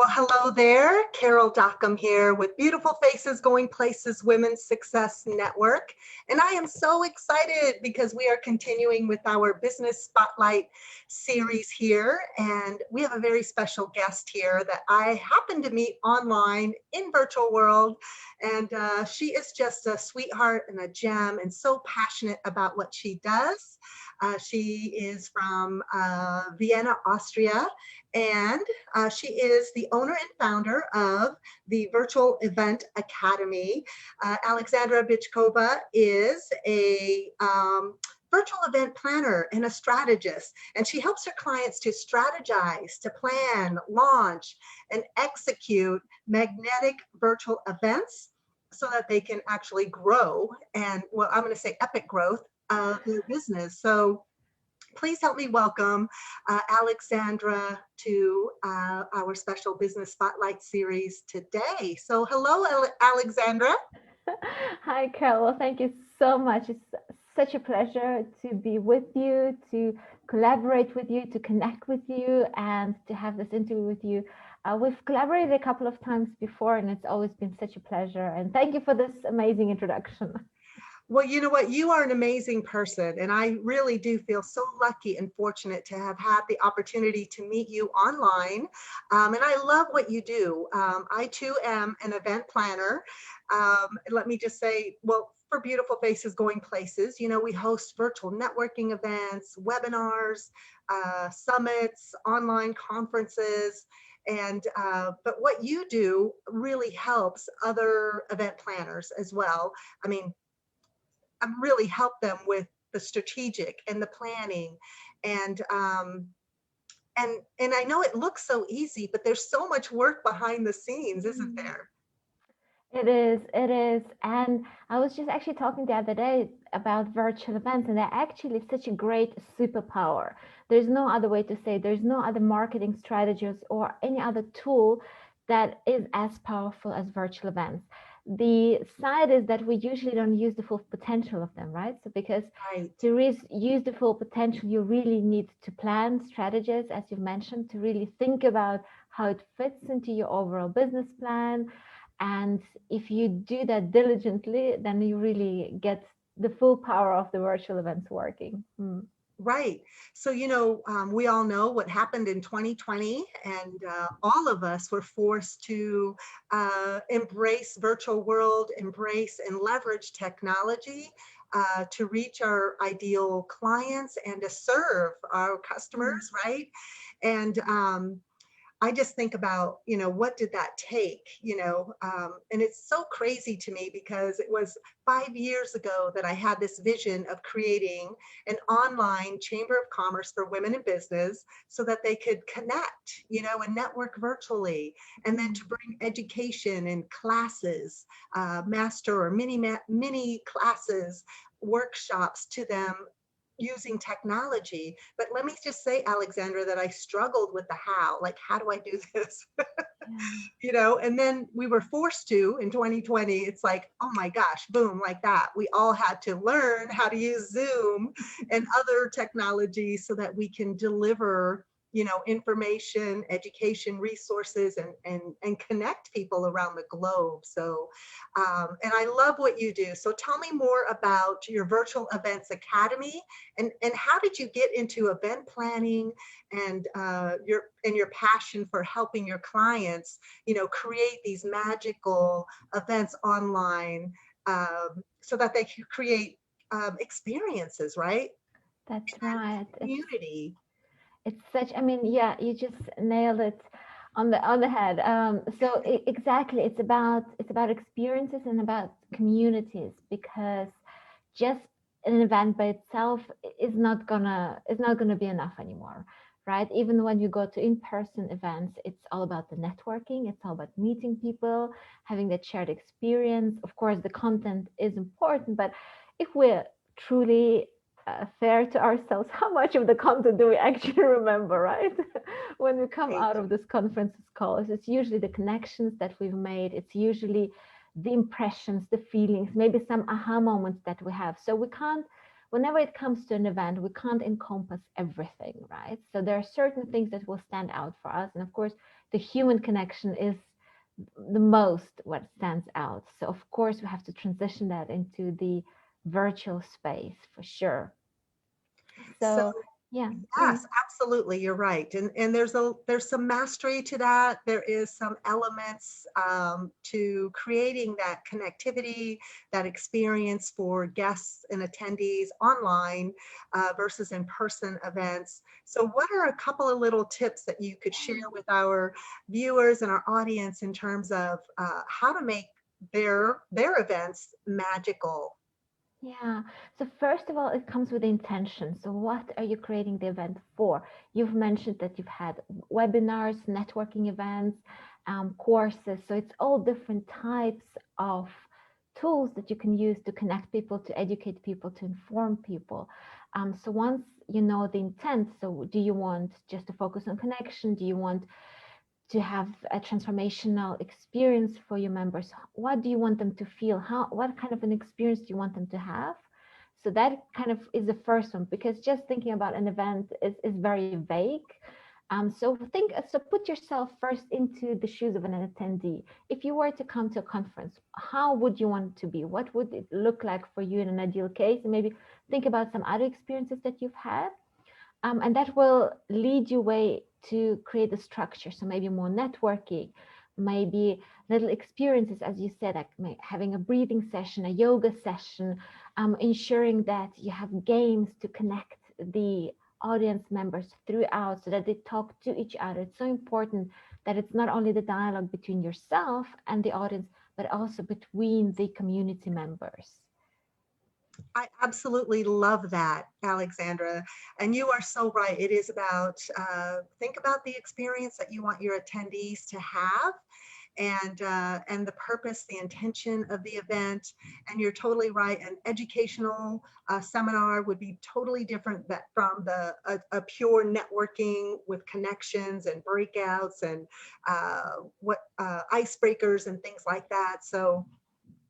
Well, hello there. Carol Dockham here with Beautiful Faces Going Places Women's Success Network. And I am so excited because we are continuing with our Business Spotlight series here. And we have a very special guest here that I happened to meet online in virtual world. And she is just a sweetheart and a gem and so passionate about what she does. She is from Vienna, Austria, and she is the owner and founder of the Virtual Event Academy. Alexandra Bichkova is a virtual event planner and a strategist, and she helps her clients to strategize, to plan, launch, and execute magnetic virtual events so that they can actually grow and, well, I'm going to say epic growth of their business. So please help me welcome Alexandra to our special Business Spotlight series today. So hello, Alexandra. Hi, Carol. Thank you so much. It's such a pleasure to be with you, to collaborate with you, to connect with you, and to have this interview with you. We've collaborated a couple of times before, and it's always been such a pleasure. And thank you for this amazing introduction. Well, you know what? You are an amazing person, and I really do feel so lucky and fortunate to have had the opportunity to meet you online. And I love what you do. I too am an event planner. Let me just say, well, for Beautiful Faces Going Places, you know, we host virtual networking events, webinars, summits, online conferences. And but what you do really helps other event planners as well. I mean, really help them with the strategic and the planning and and I know it looks so easy, but there's so much work behind the scenes, isn't there? It is, it is. And I was just actually talking the other day about virtual events, and they're actually such a great superpower. There's no other way to say, there's no other marketing strategies or any other tool that is as powerful as virtual events. The side is that we usually don't use the full potential of them, right? So because Right. to use the full potential, you really need to plan strategies, as you mentioned, to really think about how it fits into your overall business plan. And if you do that diligently, then you really get the full power of the virtual events working. Right. So, you know, we all know what happened in 2020, and all of us were forced to embrace virtual world, embrace and leverage technology to reach our ideal clients and to serve our customers, right? And I just think about, you know, what did that take, and it's so crazy to me because it was 5 years ago that I had this vision of creating an online chamber of commerce for women in business so that they could connect, and network virtually, and then to bring education and classes, master or mini classes, workshops to them using technology. But let me just say, Alexandra, that I struggled with the how, like, how do I do this? Yeah. And then we were forced to in 2020. It's like, oh my gosh, boom, like that. We all had to learn how to use Zoom and other technology so that we can deliver, information, education, resources, and connect people around the globe. So, and I love what you do. So tell me more about your Virtual Events Academy, and how did you get into event planning, and your passion for helping your clients, create these magical events online, so that they can create experiences, right? That's And right. community. It's such, I mean, yeah, you just nailed it on the head. So exactly, it's about experiences and about communities, because just an event by itself is not gonna be enough anymore, right? Even when you go to in-person events, it's all about the networking, it's all about meeting people, having that shared experience. Of course, the content is important, but if we're truly fair to ourselves, how much of the content do we actually remember, right? When we come Right. out of this conferences calls, it's usually the connections that we've made. It's usually the impressions, the feelings, maybe some aha moments that we have. So whenever it comes to an event, we can't encompass everything, right? So there are certain things that will stand out for us. And of course, the human connection is the most what stands out. So of course, we have to transition that into the virtual space for sure. So So yeah, great. yes, absolutely. You're right. And there's some mastery to that. There is some elements to creating that connectivity, that experience for guests and attendees online versus in-person events. So what are a couple of little tips that you could share with our viewers and our audience in terms of how to make their events magical? Yeah. So first of all, it comes with intention. So what are you creating the event for? You've mentioned that you've had webinars, networking events, courses. So it's all different types of tools that you can use to connect people, to educate people, to inform people. So once you know the intent, so do you want just to focus on connection? Do you want to have a transformational experience for your members? What do you want them to feel? What kind of an experience do you want them to have? So that kind of is the first one, because just thinking about an event is very vague. So put yourself first into the shoes of an attendee. If you were to come to a conference, how would you want it to be? What would it look like for you in an ideal case? And maybe think about some other experiences that you've had. And that will lead you way to create a structure. So maybe more networking, maybe little experiences, as you said, like having a breathing session, a yoga session, ensuring that you have games to connect the audience members throughout so that they talk to each other. It's so important that it's not only the dialogue between yourself and the audience, but also between the community members. I absolutely love that, Alexandra. And you are so right. It is about think about the experience that you want your attendees to have, and the purpose, the intention of the event. And you're totally right. An educational seminar would be totally different from a pure networking with connections and breakouts and what icebreakers and things like that. So.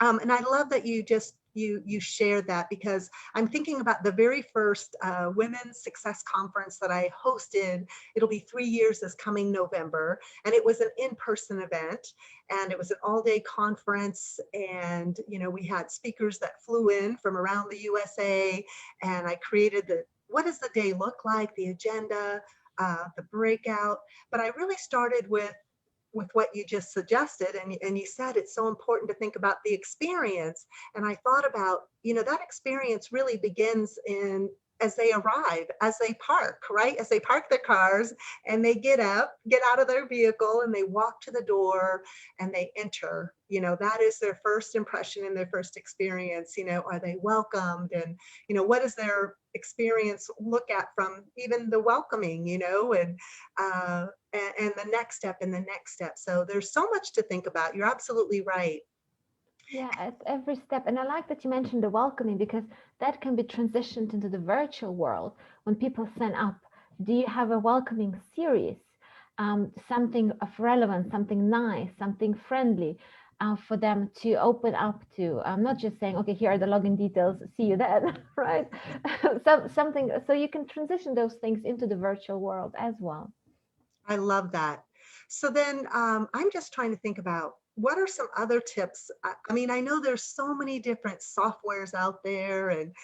And I love that you shared that, because I'm thinking about the very first Women's Success Conference that I hosted. It'll be 3 years this coming November, and it was an in-person event, and it was an all-day conference. And we had speakers that flew in from around the USA, and I created what does the day look like, the agenda, the breakout. But I really started with what you just suggested, and you said it's so important to think about the experience. And I thought about, that experience really begins as they arrive, as they park, right? As they park their cars and they get out of their vehicle and they walk to the door and they enter, that is their first impression and their first experience. Are they welcomed? And, what does their experience look at from even the welcoming, and the next step and the next step. So there's so much to think about. You're absolutely right. Yeah, it's every step. And I like that you mentioned the welcoming, because that can be transitioned into the virtual world. When people sign up, do you have a welcoming series? Something of relevance, something nice, something friendly for them to open up to. I'm not just saying, okay, here are the login details, see you then, right? Something, so you can transition those things into the virtual world as well. I love that. So then I'm just trying to think about what are some other tips. I mean, I know there's so many different softwares out there, and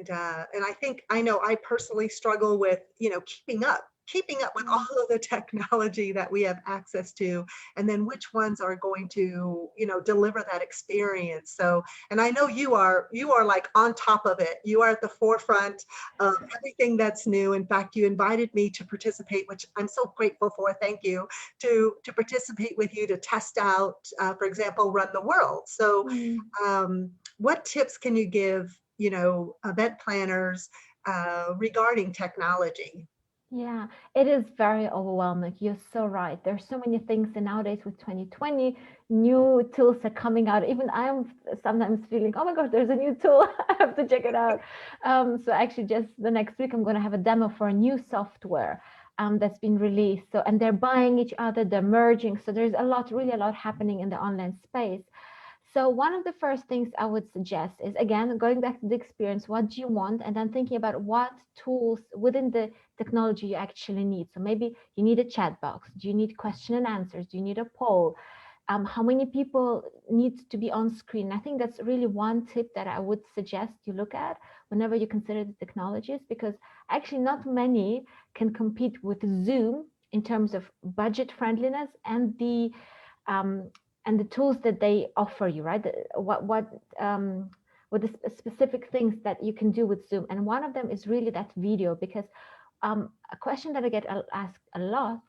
I know I personally struggle with keeping up with all of the technology that we have access to, and then which ones are going to deliver that experience. So, and I know you are like on top of it. You are at the forefront of everything that's new. In fact, you invited me to participate, which I'm so grateful for. Thank you. To participate with you to test out, for example, Run the World. So what tips can you give event planners regarding technology? Yeah, it is very overwhelming. You're so right. There's so many things, and nowadays with 2020, new tools are coming out. Even I'm sometimes feeling, oh my God, there's a new tool. I have to check it out. So actually, just the next week, I'm going to have a demo for a new software that's been released. And they're buying each other, they're merging. So there's really a lot happening in the online space. So one of the first things I would suggest is, again, going back to the experience, what do you want? And then thinking about what tools within the technology you actually need. So maybe you need a chat box. Do you need question and answers? Do you need a poll? How many people need to be on screen? I think that's really one tip that I would suggest you look at whenever you consider the technologies, because actually not many can compete with Zoom in terms of budget friendliness um, and the tools that they offer you, right? What the specific things that you can do with Zoom, and one of them is really that video, because a question that I get asked a lot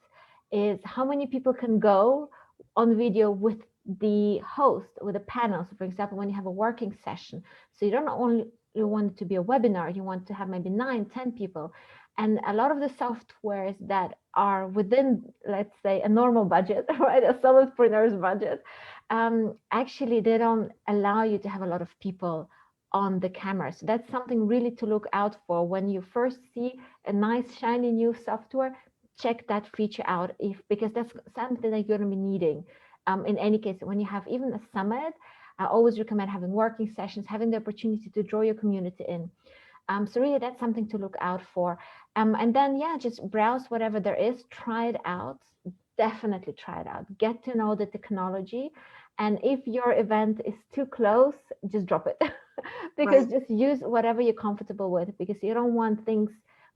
is how many people can go on video with the host, with the panel. So for example, when you have a working session, so you don't only you want it to be a webinar, you want to have maybe 9, 10 people. And a lot of the softwares that are within, let's say, a normal budget, right, a solopreneur's budget, actually they don't allow you to have a lot of people on the camera. So that's something really to look out for when you first see a nice shiny new software. Check that feature out, because that's something that you're going to be needing. In any case, when you have even a summit, I always recommend having working sessions, having the opportunity to draw your community in. So really, that's something to look out for. And then, yeah, just browse whatever there is, try it out. Definitely try it out. Get to know the technology. And if your event is too close, just drop it. Because Right. just use whatever you're comfortable with, because you don't want things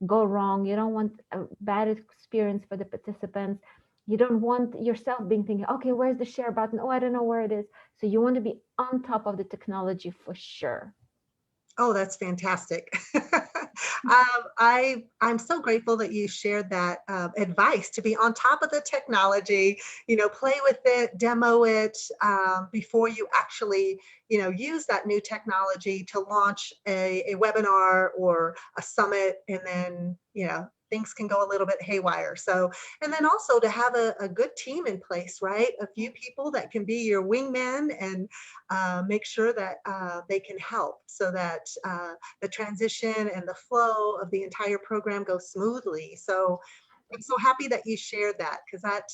go wrong. You don't want a bad experience for the participants. You don't want yourself being thinking, okay, where's the share button? Oh, I don't know where it is. So you want to be on top of the technology for sure. Oh, that's fantastic. I'm so grateful that you shared that advice to be on top of the technology. Play with it, demo it before you actually, use that new technology to launch a webinar or a summit, and then, things can go a little bit haywire. So, and then also to have a good team in place, right? A few people that can be your wingmen and make sure that they can help so that the transition and the flow of the entire program goes smoothly. So I'm so happy that you shared that, because that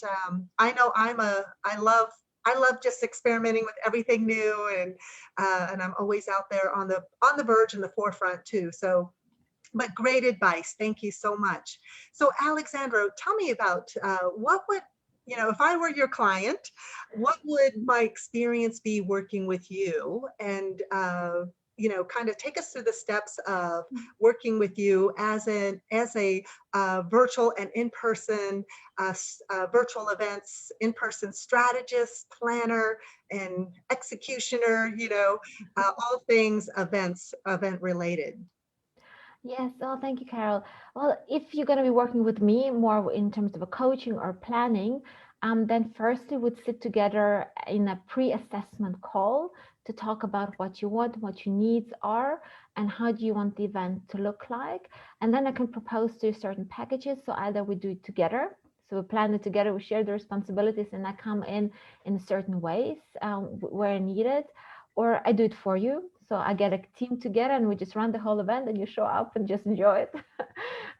I know I love just experimenting with everything new, and I'm always out there on the verge and the forefront too. So, but great advice. Thank you so much. So, Alexandra, tell me about what would, if I were your client, what would my experience be working with you? And, kind of take us through the steps of working with you as a virtual and in-person virtual events, in-person strategist, planner, and executioner, all things event related. Yes, oh, thank you, Carol. Well, if you're going to be working with me more in terms of a coaching or planning, then firstly, we'd sit together in a pre-assessment call to talk about what you want, what your needs are, and how do you want the event to look like. And then I can propose to you certain packages. So either we do it together, so we plan it together, we share the responsibilities, and I come in certain ways where needed, or I do it for you. So I get a team together and we just run the whole event and you show up and just enjoy it.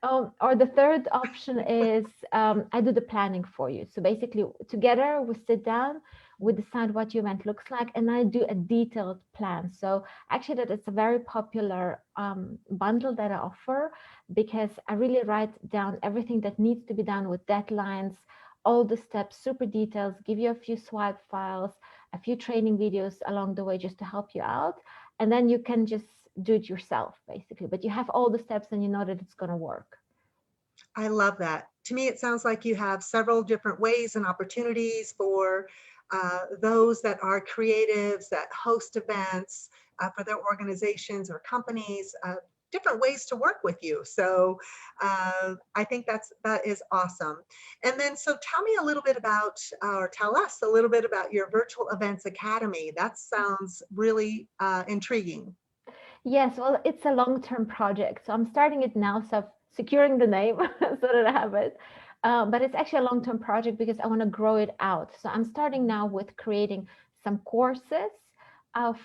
Or the third option is I do the planning for you. So basically together we sit down, we decide what your event looks like, and I do a detailed plan. So actually that is a very popular bundle that I offer, because I really write down everything that needs to be done with deadlines, all the steps, super details, give you a few swipe files, a few training videos along the way just to help you out. And then you can just do it yourself, basically. But you have all the steps and you know that it's going to work. I love that. To me, it sounds like you have several different ways and opportunities for those that are creatives that host events for their organizations or companies, different ways to work with you. So I think that is awesome. And then, so tell me a little bit about, or tell us a little bit about your Virtual Events Academy. That sounds really intriguing. Yes, well, it's a long-term project. So I'm starting it now. So securing the name so that I have it. But it's actually a long-term project because I want to grow it out. So I'm starting now with creating some courses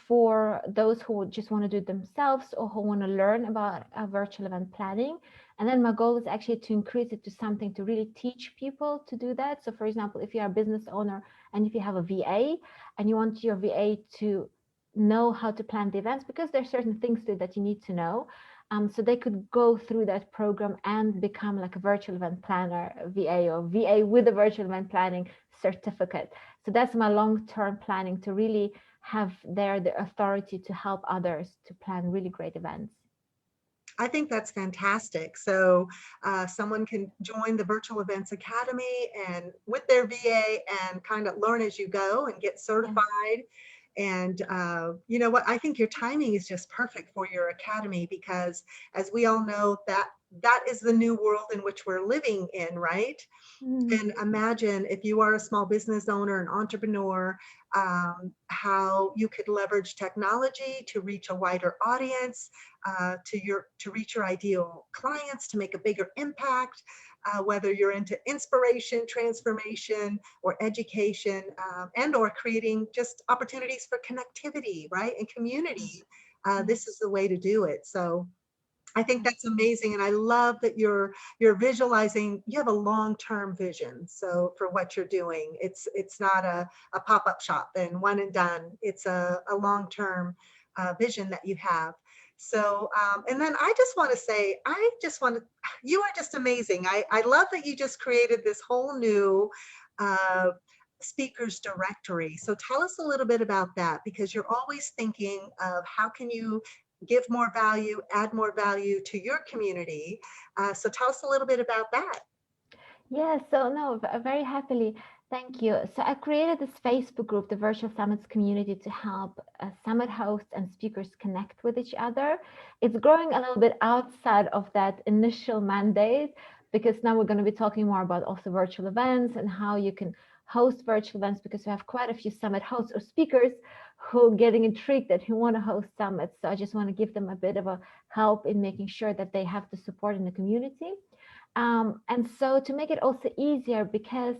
for those who just want to do it themselves or who want to learn about virtual event planning. And then my goal is actually to increase it to something to really teach people to do that. So for example, if you're a business owner and if you have a VA and you want your VA to know how to plan the events, because there's certain things that you need to know. So they could go through that program and become like a virtual event planner, VA, or VA with a virtual event planning certificate. So that's my long-term planning, to really have there the authority to help others to plan really great events. I think that's fantastic. So someone can join the Virtual Events Academy and with their VA and kind of learn as you go and get certified. And you know what? I think your timing is just perfect for your academy, because as we all know, that is the new world in which we're living in, right? And imagine if you are a small business owner, an entrepreneur, how you could leverage technology to reach a wider audience, to reach your ideal clients, to make a bigger impact, whether you're into inspiration, transformation, or education, and or creating just opportunities for connectivity, right, and community. This is the way to do it. So I think that's amazing. And I love that you're visualizing, you have a long-term vision. So for what you're doing, it's not a pop-up shop and one and done. It's a long-term vision that you have. So, and then I just want to say, you are just amazing. I love that you just created this whole new speakers directory. So tell us a little bit about that, because you're always thinking of how can you give more value, add more value to your community. So tell us a little bit about that. Yeah, so no, very happily. Thank you. So I created this Facebook group, the Virtual Summits Community, to help summit hosts and speakers connect with each other. It's growing a little bit outside of that initial mandate, because now we're going to be talking more about also virtual events and how you can host virtual events, because we have quite a few summit hosts or speakers who are getting intrigued that who want to host summits. So I just want to give them a bit of a help in making sure that they have the support in the community. And so to make it also easier, because,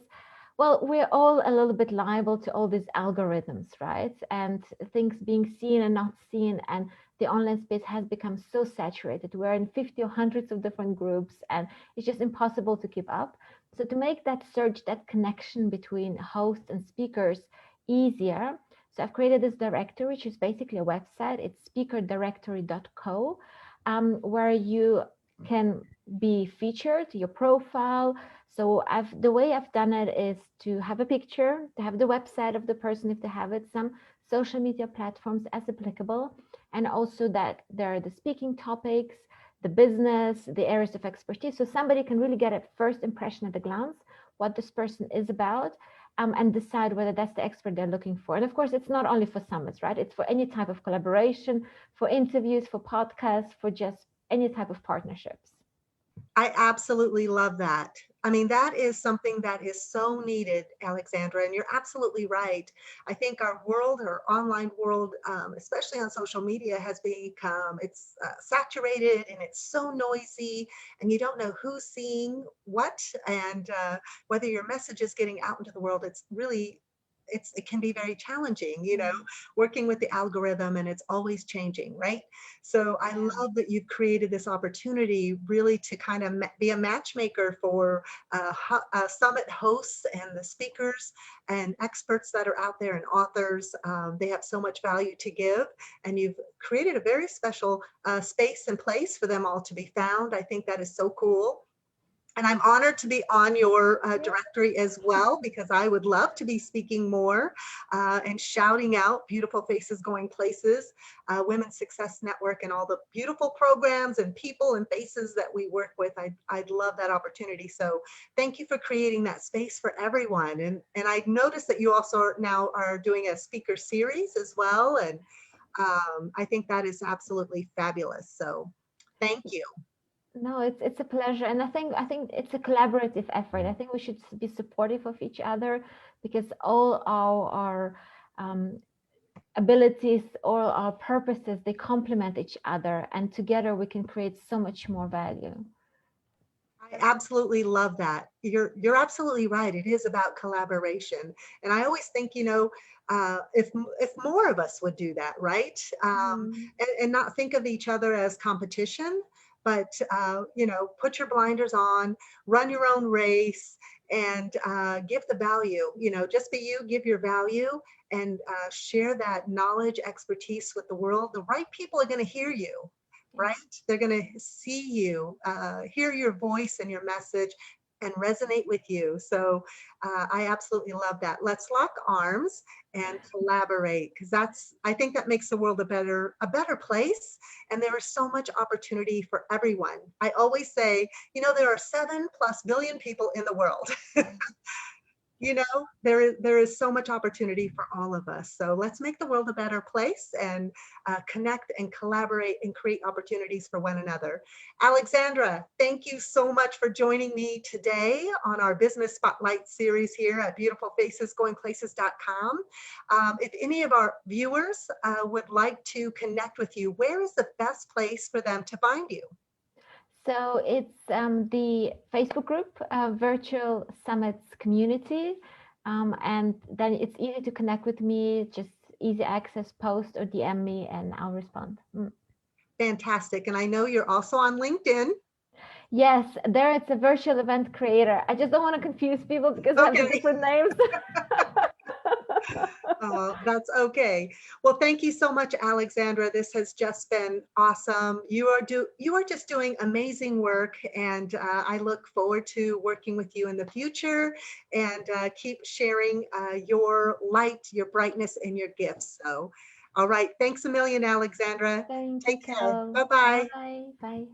well, we're all a little bit liable to all these algorithms, right? And things being seen and not seen. And the online space has become so saturated. We're in 50 or hundreds of different groups, and it's just impossible to keep up. So to make that search, that connection between hosts and speakers easier, so I've created this directory, which is basically a website. It's speakerdirectory.co, where you can be featured, your profile. So the way I've done it is to have a picture, to have the website of the person if they have it, some social media platforms as applicable, and also that there are the speaking topics, the business, the areas of expertise. So somebody can really get a first impression at a glance what this person is about, and decide whether that's the expert they're looking for. And of course, it's not only for summits, right? It's for any type of collaboration, for interviews, for podcasts, for just any type of partnerships. I absolutely love that. I mean, that is something that is so needed, Alexandra, and you're absolutely right. I think our world, our online world, especially on social media, has become, it's saturated and it's so noisy, and you don't know who's seeing what, and whether your message is getting out into the world. It's really, it can be very challenging, you know, working with the algorithm, and it's always changing, right? So I love that you've created this opportunity really to kind of be a matchmaker for summit hosts and the speakers and experts that are out there, and authors. They have so much value to give, and you've created a very special space and place for them all to be found. I think that is so cool. And I'm honored to be on your directory as well, because I would love to be speaking more and shouting out Beautiful Faces Going Places, Women's Success Network, and all the beautiful programs and people and faces that we work with. I'd love that opportunity. So thank you for creating that space for everyone. And I noticed that you also now are doing a speaker series as well. And I think that is absolutely fabulous. So thank you. No, it's a pleasure, and I think it's a collaborative effort. I think we should be supportive of each other, because all our abilities, all our purposes, they complement each other, and together we can create so much more value. I absolutely love that. You're absolutely right. It is about collaboration, and I always think, you know, if more of us would do that, right, and not think of each other as competition, but put your blinders on, run your own race, and give the value. Just be you, give your value, and share that knowledge, expertise with the world. The right people are going to hear you, right? They're going to see you, hear your voice and your message, and resonate with you. So I absolutely love that. Let's lock arms and collaborate, because I think that makes the world a better place. And there is so much opportunity for everyone. I always say, there are 7+ billion people in the world. There is so much opportunity for all of us. So let's make the world a better place, and connect and collaborate and create opportunities for one another. Alexandra, thank you so much for joining me today on our Business Spotlight series here at beautifulfacesgoingplaces.com. If any of our viewers would like to connect with you, where is the best place for them to find you? So it's the Facebook group, Virtual Summits Community. And then it's easy to connect with me, just easy access, post or DM me and I'll respond. Fantastic. And I know you're also on LinkedIn. Yes, there it's a virtual event creator. I just don't want to confuse people because I have the different names. Oh, that's okay. Well, thank you so much, Alexandra. This has just been awesome. You are just doing amazing work, and I look forward to working with you in the future, and keep sharing your light, your brightness, and your gifts. So, all right. Thanks a million, Alexandra. Thank Take you, care. Carol. Bye-bye. Bye. Bye.